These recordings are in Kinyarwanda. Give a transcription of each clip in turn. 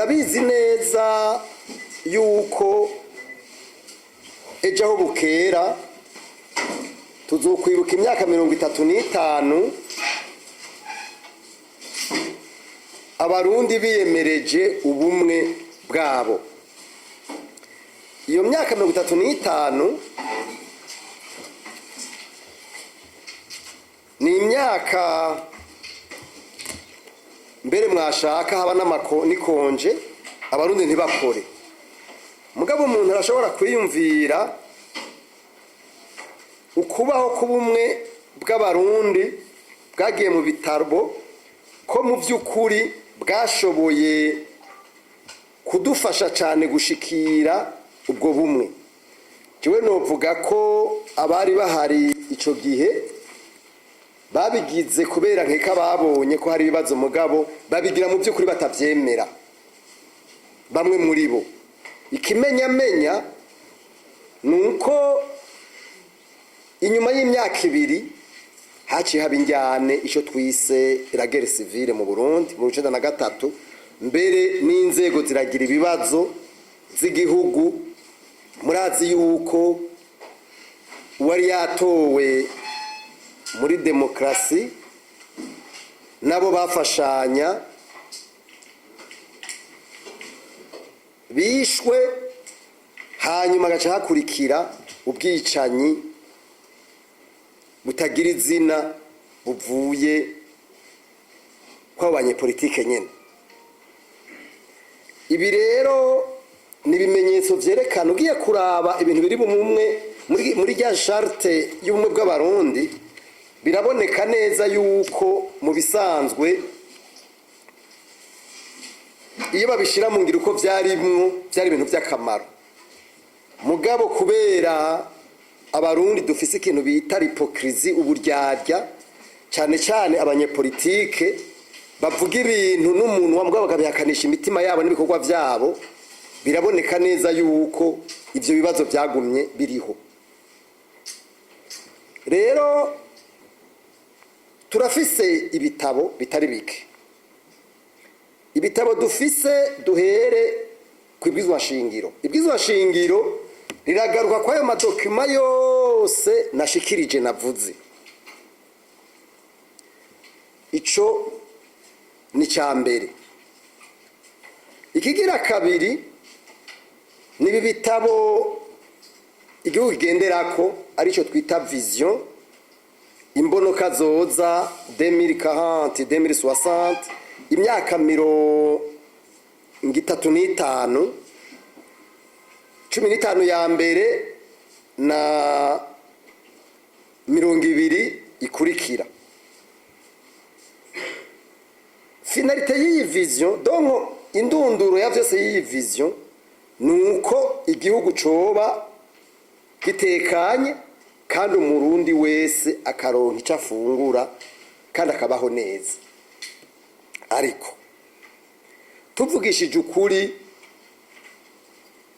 murabizi neza yuko ejo aho bukera tuzokwibuka imyaka 35 abarundi biyemereje ubumwe bwabo. Iyo myaka 35 ni imyaka mbere mwashaka haba nikonje abarundi ntibakore. Mugabo umuntu arashobora kwiyumvira ukubaho kubumwe bw'abarundi bwagiye mu bitarbo ko mu by'ukuri bwashoboye kudufasha cyane gushikira ubwo bumwe. Jewe novuga ko abari bahari ico gihe babigize kubera nkeka babonye ko hari ibibazo mugabo babigira mu by'ukuri batavyemera. Bamwe muri bo ikimenyamenya nuko inyuma y'imyaka 2 haciye haba injyane ico twise la guerre civile mu Burundi mu 1993, mbere n'inzego ziragira ibibazo z'igihugu. Murazi yuko wari yatowe muri demokrasi nabo bafashanya bishwe, hanyuma gaca hakurikira ubwicanyi butagira izina buvuye kw'abanye politike nyene. Ibi rero ni ibimenyetso vyerekana ugiye kuraba ibintu biri bumwe muri rya charte y'ubumwe bw'abarundi, biraboneka neza yuko mu bisanzwe iyo babishira mu ngiro uko byari ibintu by'akamaro. Mugabo kubera abarundi dufise ikintu bita hypocrisie, uburyarya, cyane cyane abanyepolitike bavuga ibintu n'umuntu wambwa bakabihakanisha imitima yabo n'ibikorwa byabo, biraboneka neza yuko ivyo bibazo byagumye biriho. Rero turafise ibitabo bitari bike. Ibitabo dufise duhere kw'ibwizwa shingiro. Ibwizwa shingiro riragaruka kwa ayo madokima yose nashikirije navuze. Ico ni cyambere. Ikigira kabiri ni ibitabo igihugu kigenderako arico twita vision, imbonoka zoza 2040 2060, imyaka 35 15 ya mbere na 20 ikurikira. Finalité y'iyi vision, donc indunduro ya vyose y'iyi vision, nuko igihugu coba gitekanye kandi umurundi wese akaronka icyo afungura kandi akabaho neza. Ariko tuvugishije ukuri,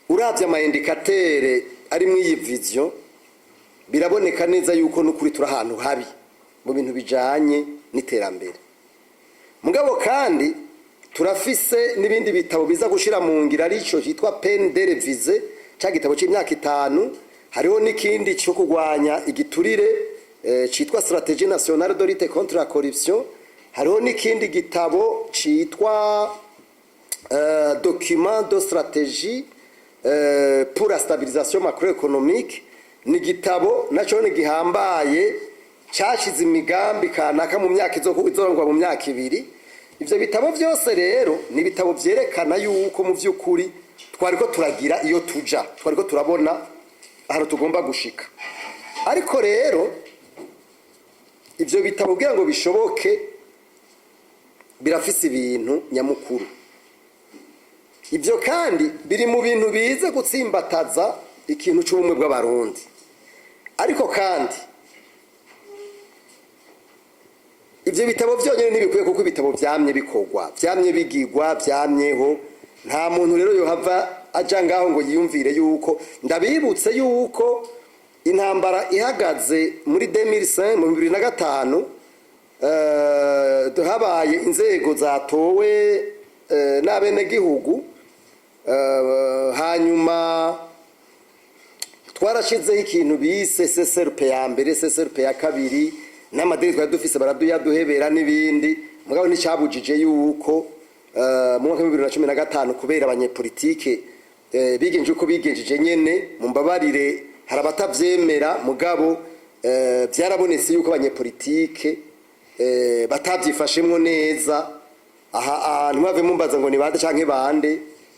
uravye ama indicateur ari mu iyi vision, biraboneka neza yuko n'ukuri turi ahantu habi mu bintu bijanye n'iterambere. Mugabo kandi turafise n'ibindi bitabo biza gushira mu ngira arico cyitwa peine de réviser, cya gitabo cy'imyaka 5. Hariho n'ikindi cyo kugwanya igiturire cyitwa stratégie nationale de lutte contre la corruption. Hariho n'ikindi gitabo cyitwa document de stratégie pour la stabilisation macroéconomique. Ni gitabo naco ni gihambaye cyashize imigambi kanaka mu myaka izorongwa mu myaka 2. Ivyo bitabo byose rero ni bitabo vyerekana yuko mu vy'ukuri twariko turagira iyo tuja, twariko turabona aho tugomba gushika. Ariko rero ivyo bitabo kugira ngo bishoboke birafise ibintu nyamukuru. Ivyo kandi biri mu bintu bize gutsimbataza ikintu cy'ubumwe bw'abarundi. Ariko kandi ivyo bitabo byonyene ntibikwiye, kuko ibitabo byamye bikogwa, byamye bigigwa, byamyeho. Nta muntu rero yohava aja ngaho ngo yiyumvire yuko, ndabibutse yuko intambara ihagaze muri 2005 mu 2005 habaye inzego zatowe n'abenegihugu hanyuma twarashizeho ikintu bise CSRP ya mbere CSRP ya kabiri n'amadeni twari dufise baraduhebera n'ibindi mugabo nticyabujije yuko mu mwaka wa 2015 kubera abanyepolitike bigenje uko bigenjeje nyene mu mbabarire hari abatavyemera mugabo byarabonetse yuko abanyepolitike batabyifashemwo neza aha ntibave mumbaza ngo ni bande canke bande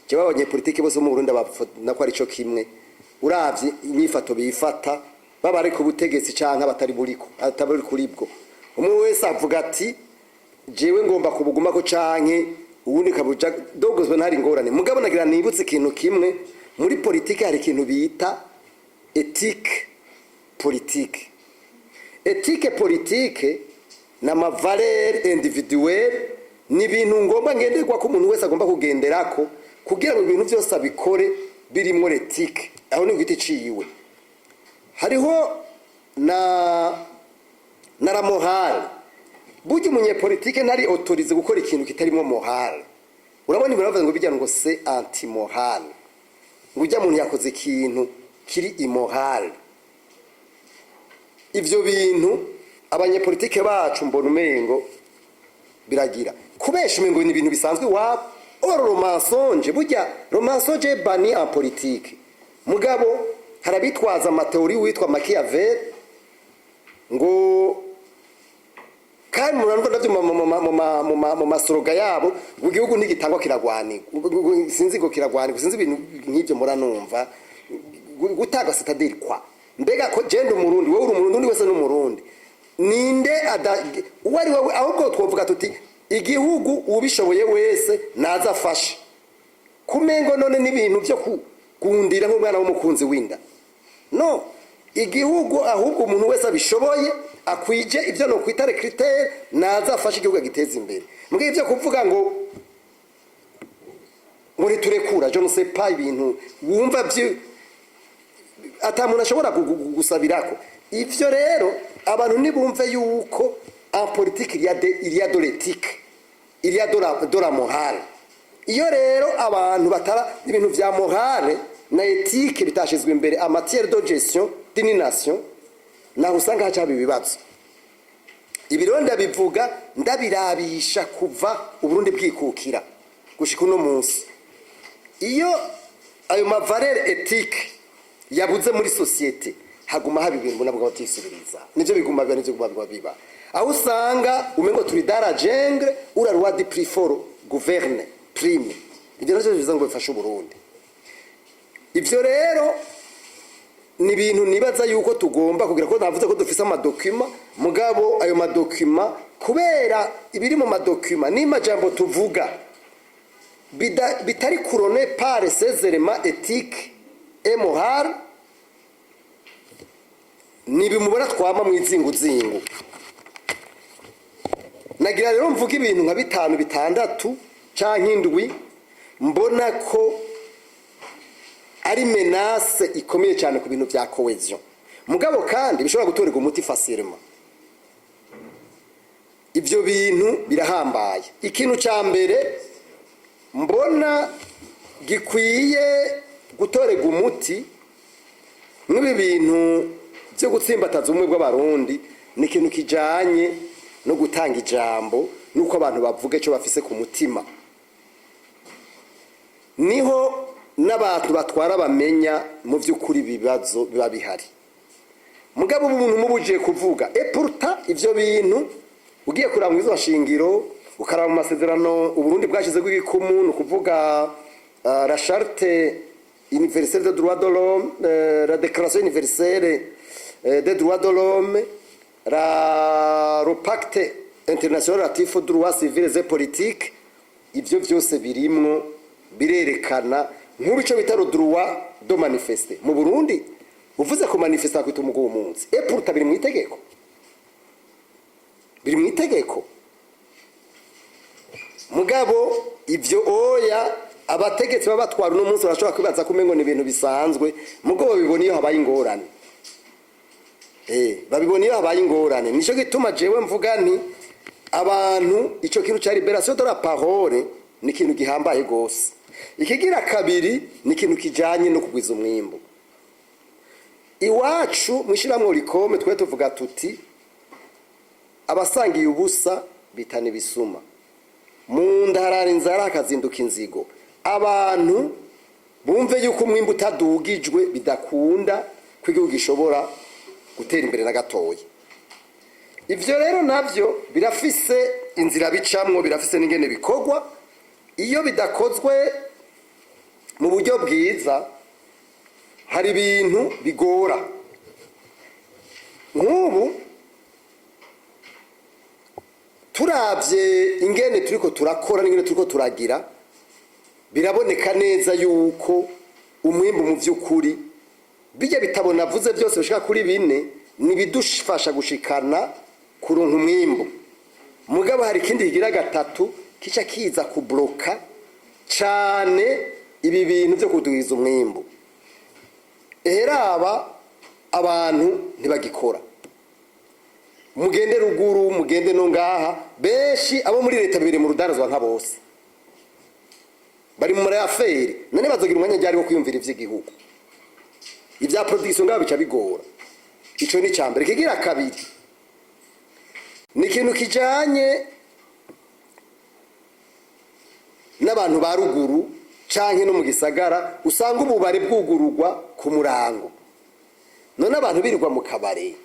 jewe abanyepolitike bose mu Burundi abafona ko ari cyo kimwe uravye inyifato bifata baba ari ku butegetsi canke abatari kuri bwo umwe wese avuga ati jewe ngomba kubuguma ko canke ubundi kabuja dogozwe ntari ngorane mugabo nagira nibutse ikintu kimwe muri politike hari ikintu bita ethique politique na mavaleur individuel ni ibintu ngomba ngenderwa ko umuntu wese agomba kugenderako kugira ngo ibintu byose abikore birimo ethique aho ni giti ciyiwe hariho na la morale burya umunyepolitike ntari autorize gukora ikintu kitarimo morale urabona ibintu bavuga ngo bijyana ngo c'est anti morale ngo ujya muntu yakoze ikintu kiri immoral ivyo bintu abanyepolitike bacu mbona umengo biragira kubesha umengo ni ibintu bisanzwe wabo oro mensonge burya mensonge bani en politique mugabo harabitwaza amateori witwa Machiavel ngo kandi murango ndavyo mu masoroga yabo igihugu ntigitangwa kiragwani sinzi ngo kiragwani sinzi ibintu nk'ibyo muranumva gutaga citadel kwa mbega ko genda umurundi wowe uri umurundi undi wese n'umurundi ninde wari wowe ahubwo twovuga tuti igihugu ubishoboye wese naza afashe kumengo none n'ibintu byo kugundira nk'umwana w'umukunzi winda no igihugu ahubwo umuntu wese abishoboye akwije ibyo no kwitare critère naza afashe igihugu agiteza imbere mbwe ibyo kuvuga ngo muri turekura je ne sais pas ibintu wumva byo atamuntu ashobora gusabirako ivyo rero abantu nibumve yuko en politique il y a de l'éthique il y a de la morale iyo rero abantu batara ibintu vya morale na éthique bitashizwe imbere en matière de gestion d'une nation naho usanga hacabe ibibazo ibironda bivuga ndabirabisha kuva uburundi bwikukira gushika uno munsi iyo ayo mavaleur éthique yabuze muri societe haguma haba ibintu nabwo batisubiriza nivyo biguma biba aho usanga umengo turi dara jungle ura roi de plus fort gouverne prime ibyo navyo bivuze ngo bifashe Burundi ivyo rero ni ibintu nibaza yuko tugomba kugira ko navuze ko dufise amadokuma mugabo ayo madokuma kubera ibiri mu madokuma ni majambo tuvuga bitari couronné par ces éléments éthiques et morale nibimubara twama mu izinguzingu nagira rero mvuga ibintu nka 5 6 canke 7 mbona ko ari menace ikomeye cyane ku bintu bya cohesion mugabo kandi bishobora gutorega umuti facilement ivyo bintu birahambaye ikintu ca mbere mbona gikwiye gutorega umuti n'ibi bintu byo gutsimbataza umwe bw'abarundi ni ikintu kijanye no gutanga ijambo nuko abantu bavuga icyo bafise ku mutima niho n'abantu batwara bamenya mu by'ukuri bibazo biba bihari mugabo umuntu mubujiye kuvuga pourtant ivyo bintu ugiye kuranga izo shingiro ukaraba mu masezerano Uburundi bwashize gw'ikumu no kuvuga la charte universelle des droits de l'homme la déclaration universelle des droits de l'homme le pacte international relatif aux droits civils et politiques ivyo byose birimwo birerekana nk'ubico bitaro droit de manifester mu Burundi uvuze ko manifester kwita umugo umunsi pourtant biri mu itegeko mugabo ivyo oya abategetsi babatwara no munsi barashobora kwibaza ko mengo ni ibintu bisanzwe mugabo bibona iyo habaye ingorane babibona iyo habaye ingorane nico gituma jewe mvuga nti abantu ico kintu ca libération de la parole ni ikintu gihambaye gose. Ikigira kabiri ni ikintu kijanye no kugwiza umwimbu. Iwacu mwishyiramwo Rikome twe tuvuga tuti abasangiye ubusa bitana ibisuma, mu nda harara inzara hakazinduka inzigo. Abantu bumve yuko umwimbu utadugijwe bidakunda ko igihugu gishobora gutera imbere na gatoya. Ivyo rero navyo birafise inzira bicamwo, birafise n'ingene bikorwa. Iyo bidakozwe mu buryo bwiza hari ibintu bigora. Nk'ubu turavye ingene turiko turakora n'ingene turiko turagira, biraboneka neza yuko umwimbu mu vy'ukuri bijya bitabona vuze byose bishika kuri 4 nibidufasha gushikana kuronka umwimbu. Mugabo hari ikindi kigira gatatu kica kiza kubloka cane ibi bintu byo kuduhiza umwimbu. Eraba abantu ntibagikora. Mugende ruguru, mugende no ngaha, beshi abo muri leta bibiri mu rudarazwa nka bose bari mu affaire, none bazogira umwanya ryari wo kwiyumvira ivy'igihugu. Ivya production ngabo bica bigora. Ico ni cyambere. Kigira kabiri ni ikintu kijanye n'abantu ba ruguru canke no mu gisagara, usanga ububare bwugururwa ku murango. None abantu birirwa mu kabare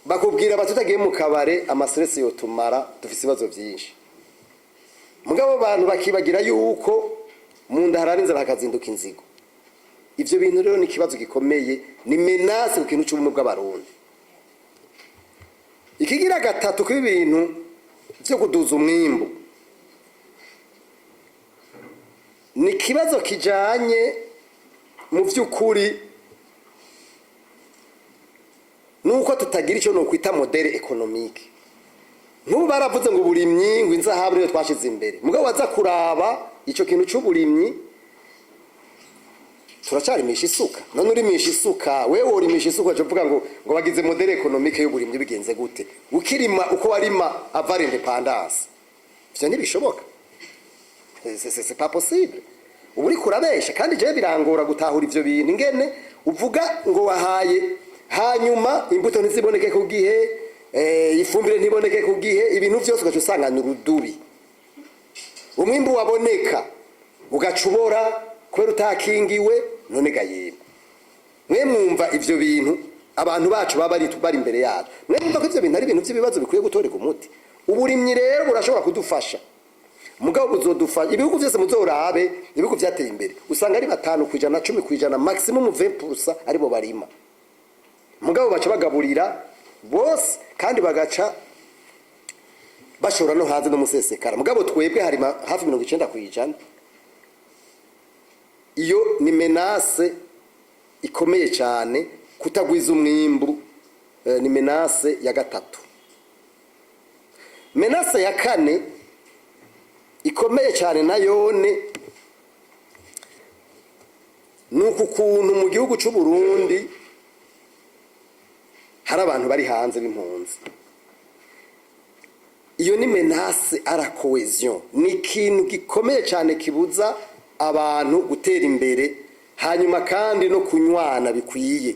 bakubwira batutagiye mu kabare amastress yotumara, dufise ibibazo byinshi. Mugabo abantu bakibagira yuko mu nda harara inzara hakazinduka inzigo. Ivyo bintu rero ni kibazo gikomeye, ni menace ku kintu cy'ubumwe bw'abarundi. Ikigira gatatu ku bintu byo kuduza umwimbu ni kibazo kijanye mu vy'ukuri nuko tutagira icyo no kwita modele economique. Nk'ubu baravuze ngo burimyi ngo inzahabu niyo twashize imbere. Mugabo waza kuraba ico kintu cy'uburimyi turacarimisha isuka. None urimisha isuka, wewe urimisha isuka cyo vuga ngo bagize modele economique y'uburimyi bigenze gute? Ukirima uko warima avant l'indépendance. Ivyo ntibishoboka. C'est pas possible. Uburi kurabesha kandi je birangora gutahura ivyo bintu ingene uvuga ngo wahaye hanyuma imbuto ntiziboneke ku gihe, ifumbire ntiboneke ku gihe, ibintu byose ugacusanga n'urudubi. Umwimbu waboneka ugacubora kubera utakingiwe, none gayema. Mwe mwumva ivyo bintu abantu bacu baba bari imbere yacu. Mwe mwumva ko ivyo bintu ari ibintu by'ibibazo bikwiye gutoreka umuti. Uburimyi rero burashobora kudufasha. Mugabo buzodufasha ibihugu byose muzorabe, ibihugu byateye imbere usanga ari 5%, 10%, maximum 20% ari bo barima. Mugabo baca bagaburira bose kandi bagaca bashora no hanze no musesekara. Mugabo twebwe hari hafi 90%. Iyo ni menace ikomeye cyane kutagwiza umwimbu, ni menace ya gatatu. Menace ya kane ikomeye cyane nayone nuko kuntu mu gihugu cy'u Burundi hari abantu bari hanze b'impunzi. Iyo ni menace à la cohésion, ni ikintu gikomeye cyane kibuza abantu gutera imbere, hanyuma kandi no kunywana bikwiye.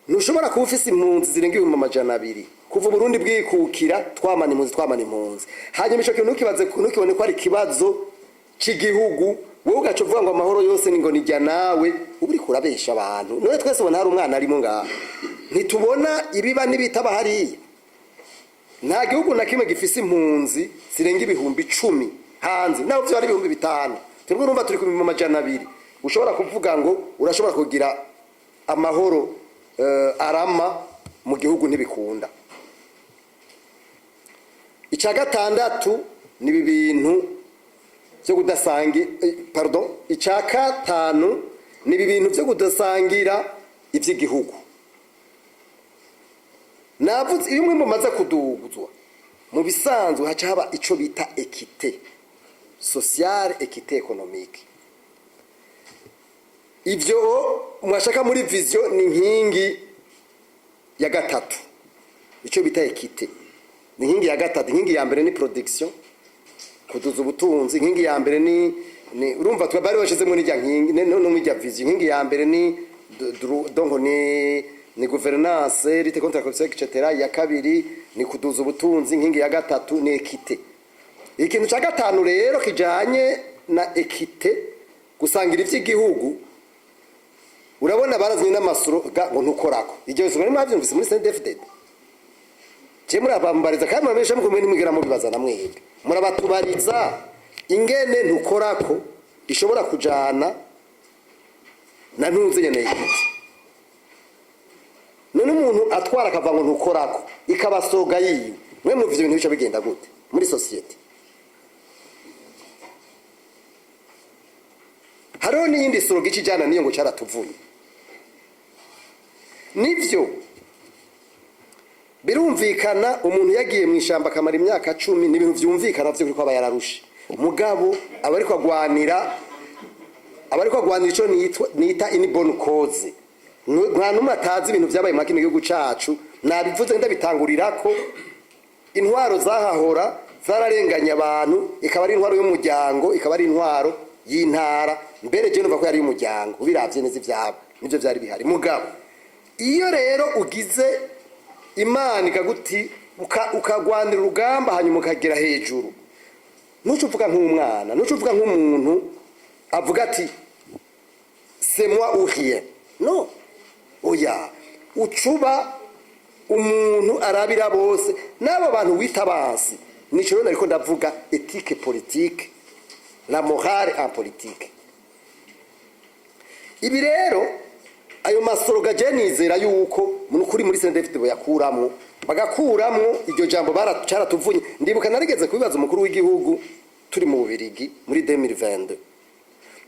Ntushobora kuba ufise impunzi zirenga 200 kuva Burundi bwikukira twamana impunzi, hanyuma ico kintu ntukibone ko ari kibazo cy'igihugu, wowe ugacuvuga ngo amahoro yose ni ngo nijya nawe, uburi kurabesha abantu. None twese bona hari umwana arimo ngaha, ntitubona ibiba nibitaba hariya. Nta gihugu na kimwe gifise impunzi zirenga 10,000 hanze, naho byo ari 5,000. Twebwe urumva turi ku 200. Ushobora kuvuga ngo urashobora kugira amahoro arama mu gihugu ntibikunda. Icya gatandatu ni ibintu byo kudasangira, icya gatanu ni ibintu byo kudasangira iby'igihugu. Navuze iyo umwe mumaze kuduguzwa mu bisanzwe haca haba ico bita equité sociale, equité économique. Ivyo mwashaka muri vision ni nkingi ya gatatu. Ico bita equité ni nkingi ya gatatu. Nkingi ya mbere ni production, kuduza ubutunzi. Inkingi ya mbere ni urumva twa bari bashizemo n'ijya nkingi no mu vision. Inkingi ya mbere ni donc ni gouvernance, lutte contre la corruption etc. Ya kabiri ni kuduza ubutunzi. Inkingi ya gatatu ni equité. Ikintu cya gatanu rero kijanye na equité, gusangira ivy'igihugu, urabona barazanye n'amasuro ngo ntukorako. Iryo sura nimwe havyumvise muri CNDD-FDD. Je murabambariza kandi murabesha mukomwe nimwigera mu bibaza na mwebwe. Murabatubariza ingene ntukorako ishobora kujana na ntuze nyene y'iki. None umuntu atwara akavango ntukorako ikabasoga yiwe. Mwe mu ibintu bica bigenda gute muri society? Hariho n'iyindi soroga ikijana niyo ngo caratuvuye. Nivyo birumvikana umuntu yagiye mu ishamba akamara imyaka 10 n'ibintu vyumvikana vyo ko aba yararushe. Mugabo abariko agwanira ico nita in bonne cause. Nta numwe atazi ibintu vyabaye mu kino gihugu cacu. Nabivuze ndabitangurirako intwaro zahahora zararenganya abantu, ikaba ari intwaro y'umuryango, ikaba ari intwaro y'intara. Mbere je numva ko yari y'umuryango ubiravye neza ivyabo nivyo vyari bihari. Mugabo iyo rero ugize Imana ikaguti ukagwanira urugamba hanyuma ukagera hejuru, nucuvuga nk'umwana, nucuvuga nk'umuntu avuga ati c'est moi ou rien. No, oya, ucuba umuntu arabira bose n'abo bantu witabansi. Nico rero ariko ndavuga ethique politique, la morale en politique. Ibi rero ayo masoroga je nizera yuko kuri muri CNDD-FDD yakuramo bagakuramo iryo jambo baracaratuvunye. Ndibuka narigeze kubibaza umukuru w'igihugu turi mu Bubirigi muri 2022.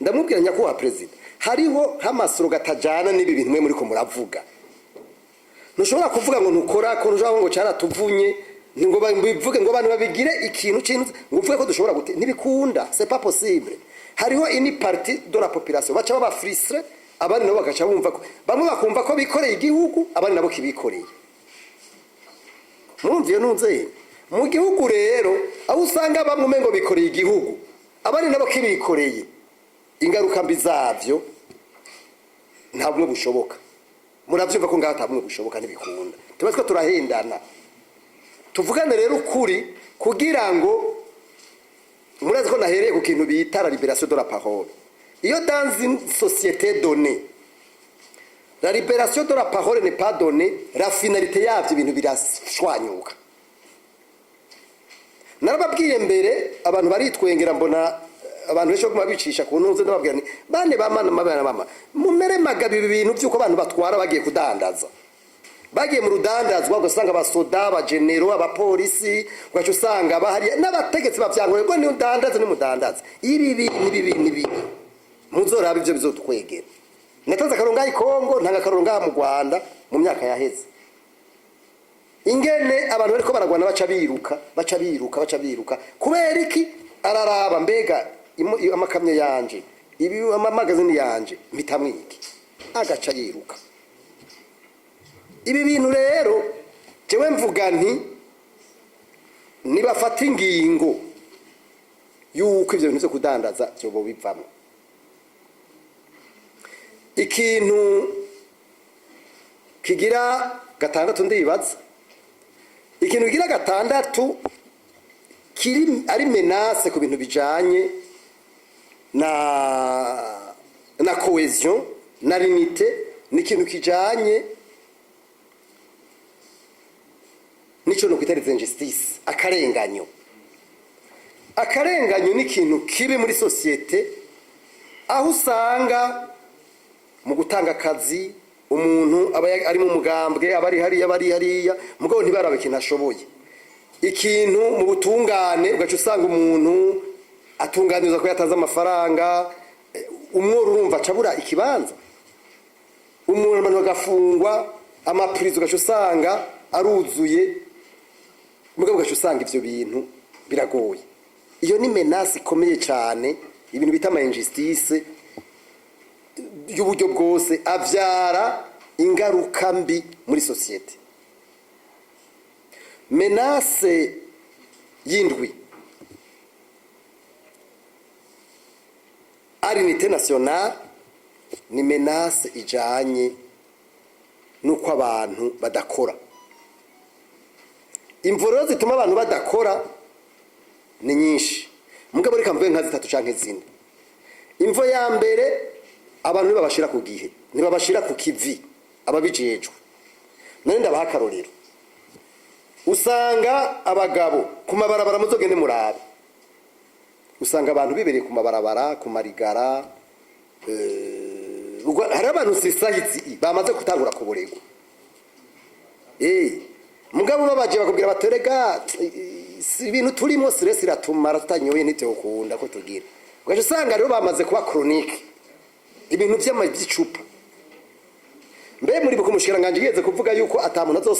Ndamubwira nyakubahwa president, hariho hamasoroga tajana n'ibi bintu mwe muri ko muravuga. Ntushobora kuvuga ngo ntukora ko njaho ngo caratuvunye ngo bivuge ngo abantu babigire ikintu cy'intu ngo uvuge ko dushobora gute ntibikunda. C'est pas possible. Hariho une partie de la population baca baba frustré, abandi nabo bagaca bumva ko bamwe bakumva ko bikoreye igihugu, abandi nabo kibikoreye. Mumviye nunze mu gihugu rero aho usanga bamwe ngo bikoreye igihugu, abandi nabo kibikoreye. Ingaruka mbi zavyo ntabwo bushoboka. Muravyumva ko ngaho ntabwo bushoboka ntibikunda. Tubatwa turahendana. Tuvugane rero ukuri kugira ngo murazi ko nahereye ku kintu bita la libération de la parole. Iyo dans une société donnée, la libération de la parole n'est pas donnée, la finalité yavyo ibintu birashwanyuka. Narababwiye mbere abantu baritwengera mbona abantu besho kuma bicisha ku ntuze ndababwira ni bane bamana mumere magabi ibintu byuko abantu batwara bagiye kudandaza. Bagiye mu rudandazwa ugasanga abasoda abagenero abapolisi ugaca usanga bahari n'abategetsi bavyangoye ngo ni udandaza ni mudandaza. Ibi muzoraba ivyo bizotwegera. Natanze akaronga ikongo ntanga akaronga mu Rwanda mu myaka yaheze. Ingene abantu bariko baragwana baca biruka kubera iki araraba mbega amakamyo yanje ibi amamagazini yanje mitamwiki agaca yiruka. Ibi bintu rero jewe mvuga nti nibafata ingingo yuko ivyo bintu byo kudandaza byo bo bivamo. Ikintu kigira gatandatu ndibaza, ikintu kigira gatandatu kiri ari menace ku bintu bijanye na cohesion na limite, ni ikintu kijanye nico no kwitariza injustice, akarenganyo. Akarenganyo ni ikintu kibi muri societe, aho usanga mu gutanga akazi umuntu aba ari mu mugambwe abari hariya mugabo ntibarabe ikintu ashoboye. Ikintu mu butungane ugaca usanga umuntu atunganiza ko yatanze amafaranga, umworo urumva acabura ikibanza. Umuntu abantu bagafungwa amaprizo ugaca usanga aruzuye, mugabo ugaca usanga ivyo bintu biragoye. Iyo ni menace ikomeye cyane, ibintu bita ama injustice y'uburyo bwose avyara ingaruka mbi muri societe. Menace yindwi ari unité nationale ni menace ijanye nuko abantu badakora. Imvuriro zituma abantu badakora ni nyinshi, mugabo reka mvuge nka zitatu canke zine. Imvo ya mbere, abantu ntibabashira ku gihe, ntibabashira ku kivi ababijejwe. None ndabaha akarorero, usanga abagabo ku mabarabara muzogende murabe, usanga abantu bibereye ku mabarabara, ku marigara, hari abantu sisahizi bamaze gutangura kuborego. Mugabo babaje bakubwira batorega ibintu turimo stress iratumara tutanyoye nityo ukunda ko tugira. Ugaje usanga rero bamaze kuba chronique, ibintu by'amagicupa. Mbe muri bukumushikira nganje yeze kuvuga yuko atamuntu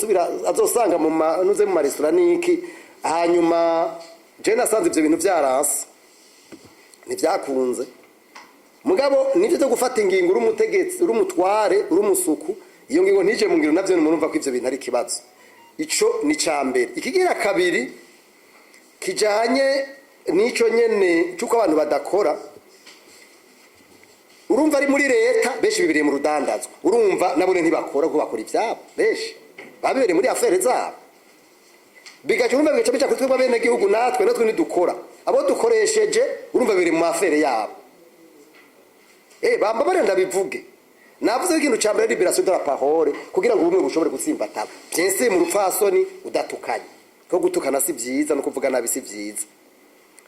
azosanga mu manuze mu restaurant niki, hanyuma je nasanze ivyo bintu byaranse ntivyakunze. Mugabo nivyo cyo gufata ingingo uri umutegetsi, uri umutware, uri umusuku, iyo ngingo ntije mu ngiro navyo numva ko ivyo bintu ari kibazo. Ico ni cambere. Ikigira kabiri kijanye nico nyene cyuko abantu badakora, urumva ari muri leta beshi bibiriye mu rudandazwa, urumva nabone ntibakora ko bakora ivyabo beshi babibere muri affaire zabo, bigacumba bigaca kuri twebwe bene gihugu natwe ntidukora, abo dukoresheje urumva bibiri mu affaire yabo. Bamba barenda bivuge navuze ikintu cyambere liberation de la parole kugira ngo ubumwe bushobore gutsimbatana. Byese mu rupfasoni udatukanye, ko gutukana si byiza no kuvuga nabi si byiza.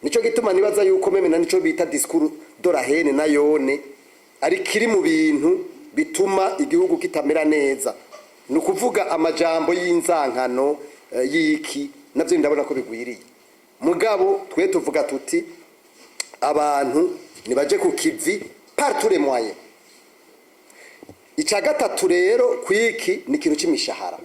Nico gituma nibaza yuko meme na nico bita discours de la haine na yone ari kiri mu bintu bituma igihugu kitamera neza, no kuvuga amajambo y'inzankano yiki navyo ndabona ko bigwiriye. Mugabo twe tuvuga tuti abantu nibaje ku kivi par tous les moyens. Ica gatatu rero kwiki ni kintu c'imishahara.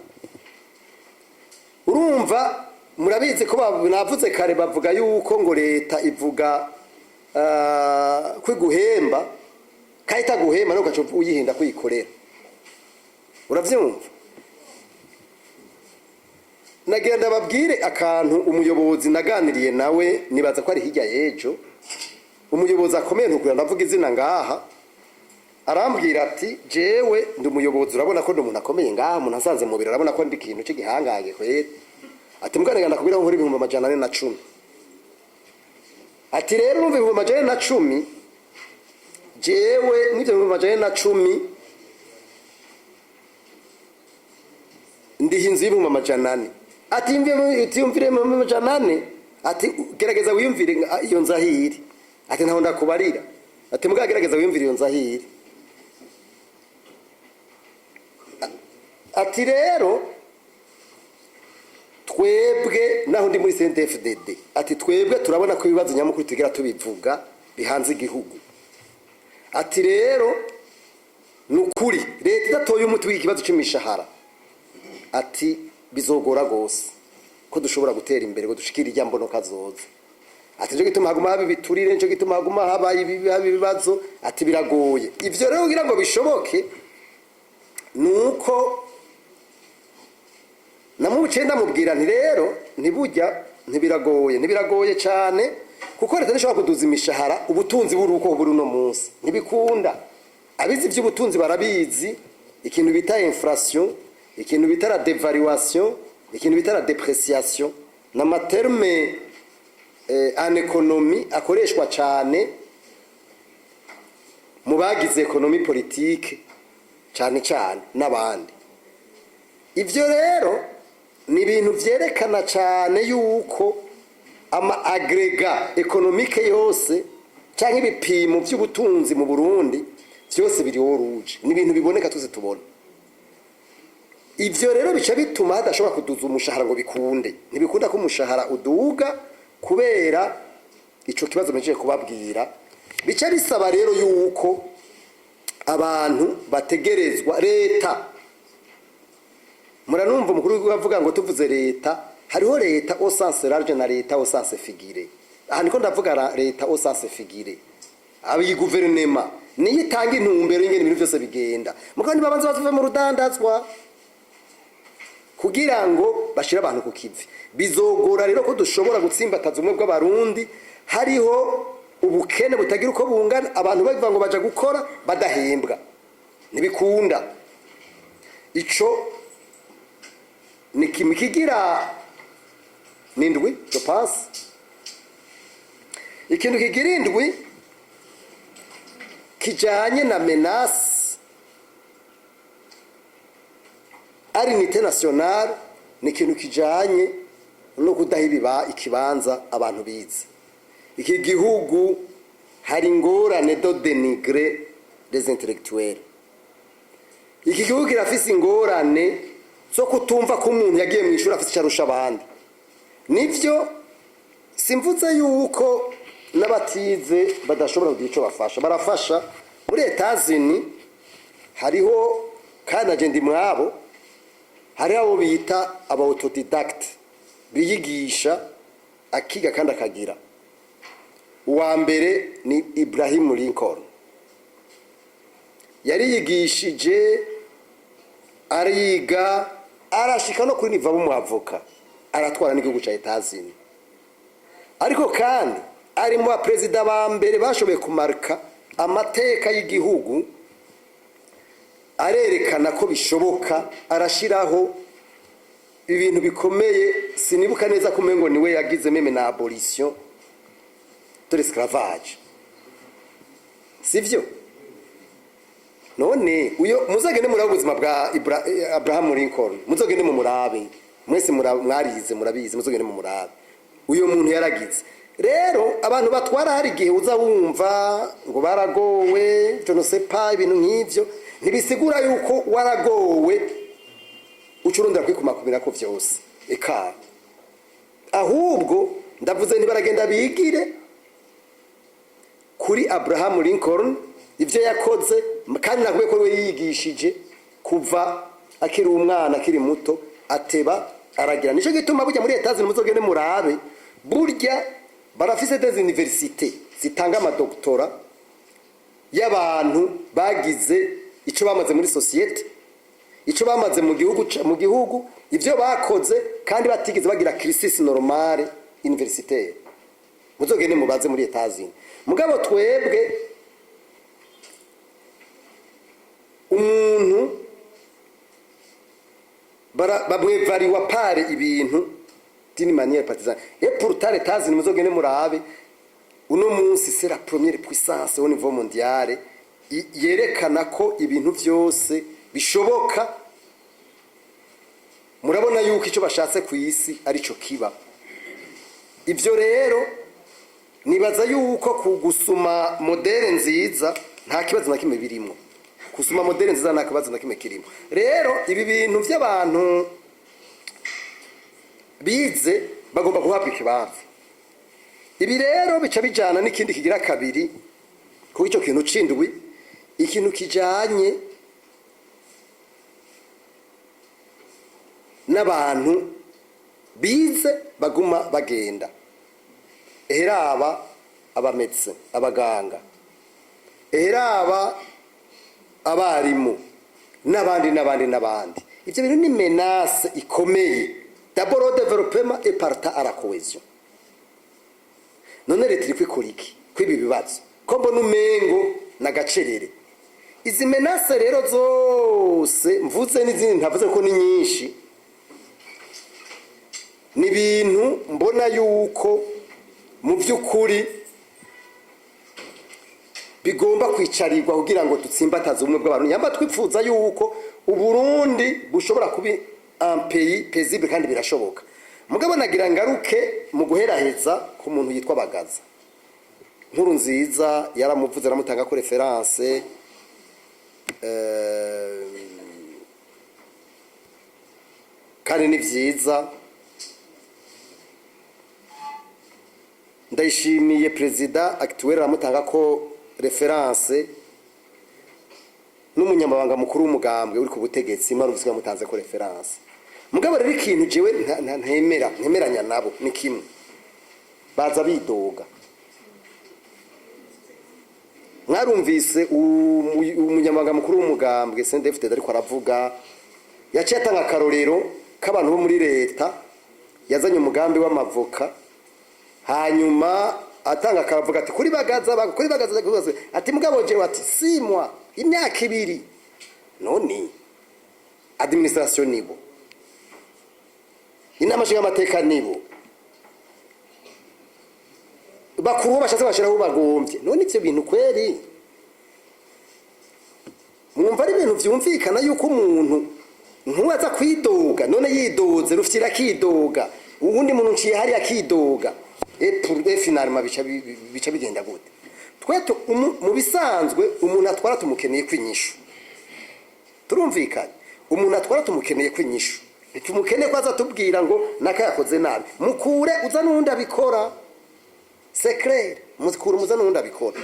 Urumva murabizi ko navuze kare bavuga yuko ngo leta ivuga kwiguhemba kahita guhemba no gaco uyihinda kuyikorera. Uravyumva? Nagenda babwire akantu umuyobozi naganiriye nawe nibaza ko ari hirya yejo. Umuyobozi akomeye ntukura ndavuga izina ngaha, arambwira ati jewe ndi umuyobozi urabona ko ndi umuntu akomeye ngaha, umuntu asanze mu biro urabona ko ndi ikintu cy'igihangaye kwere. Ati mugane ndakubwira ngo 410. Ati rero numva 410 jewe n'ibyo 410 ndi hinzi 400. Ati mvire 400, ati gerageza wiyumvire iyo nzahiri. Ati ntaho ndakubarira. Ati mugagerageza wiyumvire iyo nzahiri. Ati rero twebwe naho ndi muri CNDD-FDD, ati twebwe turabona ko ibibazo nyamukuru tugira tubivuga bihanze igihugu. Ati rero nukuri leta idatoye umuti w'ikibazo cy'imishahara, ati bizogora gose ko dushobora gutera imbere ngo dushikire ijambo no kazoza. Ati nje gituma haguma habi biturire, nje gituma haguma habaye ibibazo, ati biragoye. Ivyo rero kugira ngo bishoboke nuko namucenda mubwira nti rero ntibujya ntibiragoye cyane kuko leta nishobora kuduza imishahara, ubutunzi buruko buri no munsi ntibikunda. Abizi by'ubutunzi barabizi ikintu bita inflation, ikintu bita la dévaluation, ikintu bita la dépréciation na materme en économie akoreshwa cyane mu bagize économie politique cyane n'abandi. Ivyo rero ni ibintu vyerekana cyane yuko ama agrega économique yose cyangwa ibipimo by'ubutunzi mu Burundi byose biri oruje, ni ibintu biboneka tuze tubona. Ivyo rero bica bituma hadashobora kuduza umushahara ngo bikunde, ntibikunda ko umushahara uduga kubera ico kibazo meje kubabwira. Bica bisaba rero yuko abantu bategerezwa leta. Muranumva umukuru avuga ngo tuvuze leta, hariho leta au sens large na leta au sens figuré. Aha niko ndavuga leta au sens figuré. Abi gouvernement niyo itanga intumbero y'ingene ibintu byose bigenda. Mugabo nibabanza batuve mu rudandazwa kugira ngo bashira abantu ku kivi. Bizogora rero ko dushobora gutsimbataza umwe bw'abarundi hariho ubukene butagira uko bungana, abantu bavuga ngo baja gukora badahembwa, ntibikunda. Ico ni kimwe kigira n'indwi je pense. Ikintu kigira indwi kijanye na menace ari unité nationale, ni ikintu kijanye no kudahibiba ikibanza abantu bize. Iki gihugu hari ingorane do dénigrer les intellectuels. Iki gihugu kirafise ingorane zo kutumva ko umuntu yagiye mu ishuri afise cyarusha abandi. Nivyo simvuze yuko n'abatize badashobora kugira ico bafasha, barafasha. Muri Etats-Unis hariho kandi ndi mwabo, hari abo bita aba autodidacte biyigisha akiga kandi akagira. Uwa mbere ni Ibrahim Lincoln, yari yigishije ariga arashika no kuri niva b'umwavoka, aratwara n'igihugu ca Etats-Unis. Ariko kandi ari mu president ba mbere bashoboye kumarika amateka y'igihugu, arerekana ko bishoboka, arashiraho ibintu bikomeye. Sinibuka neza kumengo niwe yagize meme na abolition de l'esclavage, sivyo? None uyo muzagende muri ubuzima bwa Abraham Lincoln, muzogende mu murabe mwese, mwarize murabizi, muzogende mu murabe uyo muntu yaragize. Rero abantu batwara hari gihe uza wumva ngo baragowe, je ne sais pas, ibintu nk'ivyo ntibisigura yuko waragowe ucurundira kwikumakumira ko vyose eka, ahubwo ndavuze ntibaragenda bigire kuri Abraham Lincoln ivyo yakoze, kandi nakubwiye ko we yigishije kuva akiri umwana, akiri muto, ateba aragira. Nico gituma burya muri Etats-Unis muzogende murabe, burya barafise des universités zitanga amadoktora y'abantu bagize ico bamaze muri societe, ico bamaze mu gihugu ivyo bakoze, kandi batigeze bagira crisis normale universitaire. Muzogende mubaze muri Etats-Unis. Mugabo twebwe umuntu bamwevariwa pare ibintu d'une manière partisane. Et pourtant Etats-Unis muzogende murabe, uno munsi c'est la première puissance au niveau mondial, yerekana ko ibintu vyose bishoboka. Murabona yuko ico bashatse ku isi ari cyo kiba. Ivyo rero nibaza yuko kugusuma modere nziza nta kibazo na kimwe birimo. Kusuma modere nziza nta kibazo na kimwe kirimo. Rero ibi bintu vy'abantu bize bagomba guhabwa ikibanza. Ibi rero bica bijana n'ikindi kigira kabiri ku ico kintu cindwi, ikintu kijanye n'abantu bize baguma bagenda. Eheraba abametse, abaganga, eheraba abarimu n'abandi. Ivyo bintu ni menace ikomeye, d'abord au développement et partant à la cohésion. None leta iri kwikora iki kwibi bibazo ko mbona umengo na gacerere? Izi menace rero zose mvuze n'izindi ntavuze ko ni nyinshi, ni bintu mbona yuko mu by'ukuri bigomba kwicarirwa kugira ngo dutsimbataze ubumwe bw'abantu. Nyamba twipfuza yuko Uburundi bushobora kuba un pays paisible kandi birashoboka. Mugabo nagira ngaruke mu guheraheza ku muntu yitwa Bagaza. Nkuru nziza yaramuvuze, aramutanga ko reference kandi ni vyiza. Ndayishimiye president actuel aramutanga ko reference n'umunyamabanga mukuru w'umugambwe uri ku butegetsi maruvuzwe amutanze ko reference. Mugabo rero ikintu jewe ntemeranya nabo ni kimwe, baza bidoga. Mwarumvise umunyamabanga mukuru w'umugambwe CNDD-FDD ariko aravuga, yaciye atanga akarorero k'abantu bo muri leta yazanye umugambi w'amavoka, hanyuma atanga akavuga ati kuri bagaza ati mugabo je ati simwa imyaka 2 none administration nibo inama nshinga amateka nibo bakuru bashatse bashiraho bagombye none ivyo bintu kweri mwumva ari ibintu vyumvikana yuko umuntu ntubaza kwidoga none yidoze rufitira kidoga ubundi muntu nciye hari akidoga finalement bica bigenda gute tweto mu bisanzwe umuntu atwara tumukeneye kwinyishu turumvikana umuntu atwara tumukeneye kwinyishu tumukeneye kwaza tubwira ngo nakayakoze nabi mukure uza nundi abikora secret mukure muza nundi abikora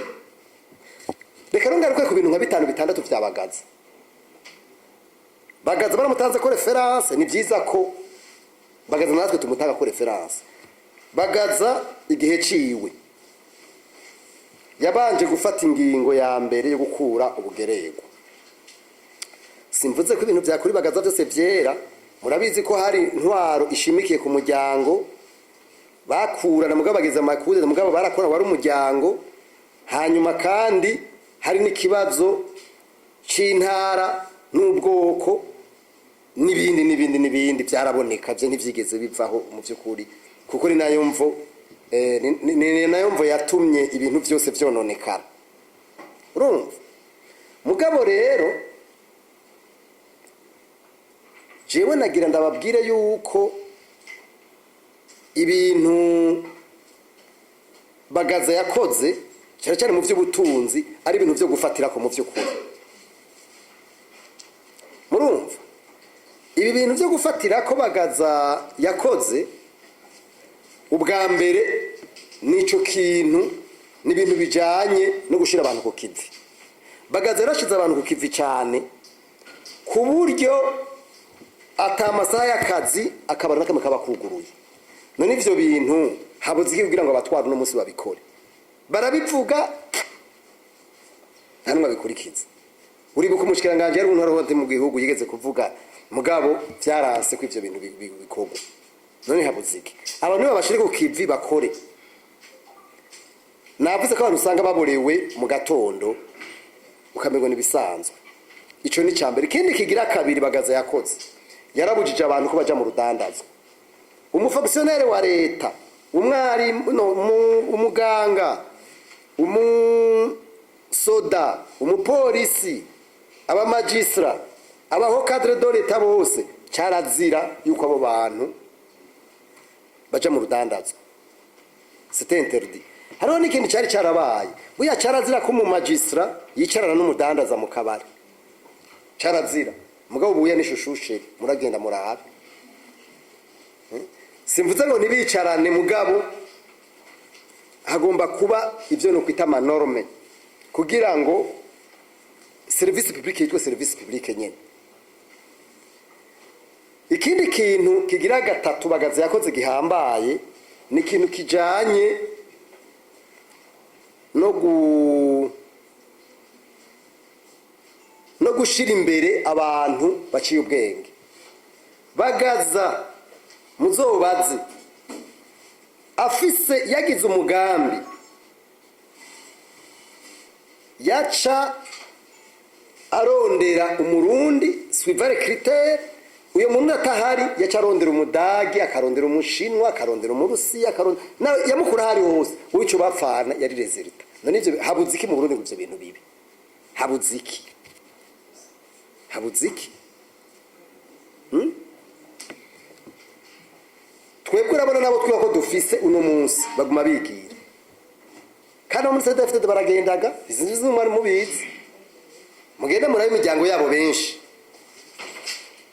reka ngaruke ku bintu nka 5-6 byabagaza bagaza baramutanze ko reference ni byiza ko bagaza natwe tumutanga ko reference bagaza igihe ciwe yabanje gufata ingingo ya mbere yo gukura ubugerego simvuze ko ibintu byakuri bagaza byose byera murabizi ko hari ntwaro ishimikiye ku muryango bakurana mugabo bageze amakuze mugabo barakora wari umuryango hanyuma kandi hari n'ikibazo c'intara n'ubwoko n'ibindi byaraboneka bye ntivyigeze bivaho mu byukuri kuko ni nayo mvo nayo mvo yatumye ibintu byose byononekara urumva mugabo rero jewe nagira ndababwire yuko ibintu bagaza yakoze cyane mu by'ubutunzi ari ibintu byo gufatira ko mu byukuri murumva ibi bintu byo gufatira ko bagaza yakoze ubwa mbere nico kintu ni ibintu bijanye no gushira abantu ku kivi bagaza yarashize abantu ku kivi cyane ku buryo atamasaha y'akazi akabara nakamwe kabakuguruye none ivyo bintu habuze iki kugira ngo abatwara no munsi babikore barabivuga ntanwa bikurikiza uri bukumushikiranganje ari umuntu arohote mu gihugu yigeze kuvuga mugabo byarase ko ivyo bintu bikorwa none habuze iki abantu babashire ku kivi bakore navuze ko abantu usanga baborewe mu gatondo ukamengo nibisanzwe ico ni cyambere kindi kigira kabiri bagaza yakoze yarabujije abantu ko baja mu rudandazo umufonctionnaire wa leta umwari umuganga soda umupolisi abamagistra abaho cadre de l'etat bose carazira yuko abo bantu baja mu rudandazo c'était interdit hariho n'ikindi cyari cyarabaye buya carazira ko mu magistra yicarana n'umudandaza mu kabari carazira mugabo buya nishushushe muragenda murahabe simvuze ngo nibicarane mugabo hagomba kuba ivyo no kwita amanorme kugira ngo service public yitwa service public nyene ikindi kintu kigira gatatu bagaza yakoze gihambaye ni ikintu kijanye no gushira imbere abantu baciye ubwenge bagaza muzobazi afise yagize umugambi yaca arondera umurundi suivare critère uyo muntu atahari yaca arondera umudagi akarondera umushinwa akarondera umurusi akarondera yamukura hari hose uwico bapfana yari resulta none ivyo habuziki mu Burundi guvyo bintu bibi habuziki twebwe urabona nabo twiko dufise uno munsi baguma bigira kandi muri CDFT baragendaga izinzi umwari mubizi mugenda muri imiryango yabo benshi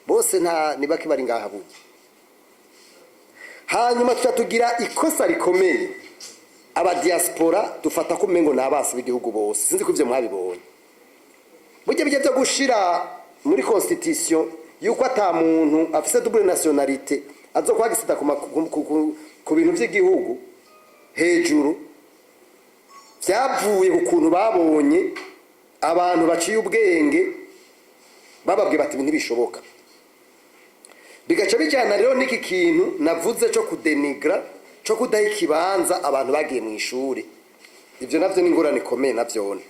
bose nta nibaki bari ngaha buye hanyuma tugira ikosa rikomeye aba diaspora dufata ko mengo nabasi b'igihugu bose sinzi ko ivyo mwabibonye burya bijye byo gushira muri constitution yuko ata muntu afise double nationalité azo kwagisida ku bintu by'igihugu hejuru byavuye ukuntu babonye abantu baciye ubwenge bababwe bati ibintu bishoboka bigaca bijyana rero n'iki kintu navuze cyo kudenigra cyo kudaha ikibanza abantu bagiye mu ishuri. Ibyo navyo ni ingorane ikomeye navyone.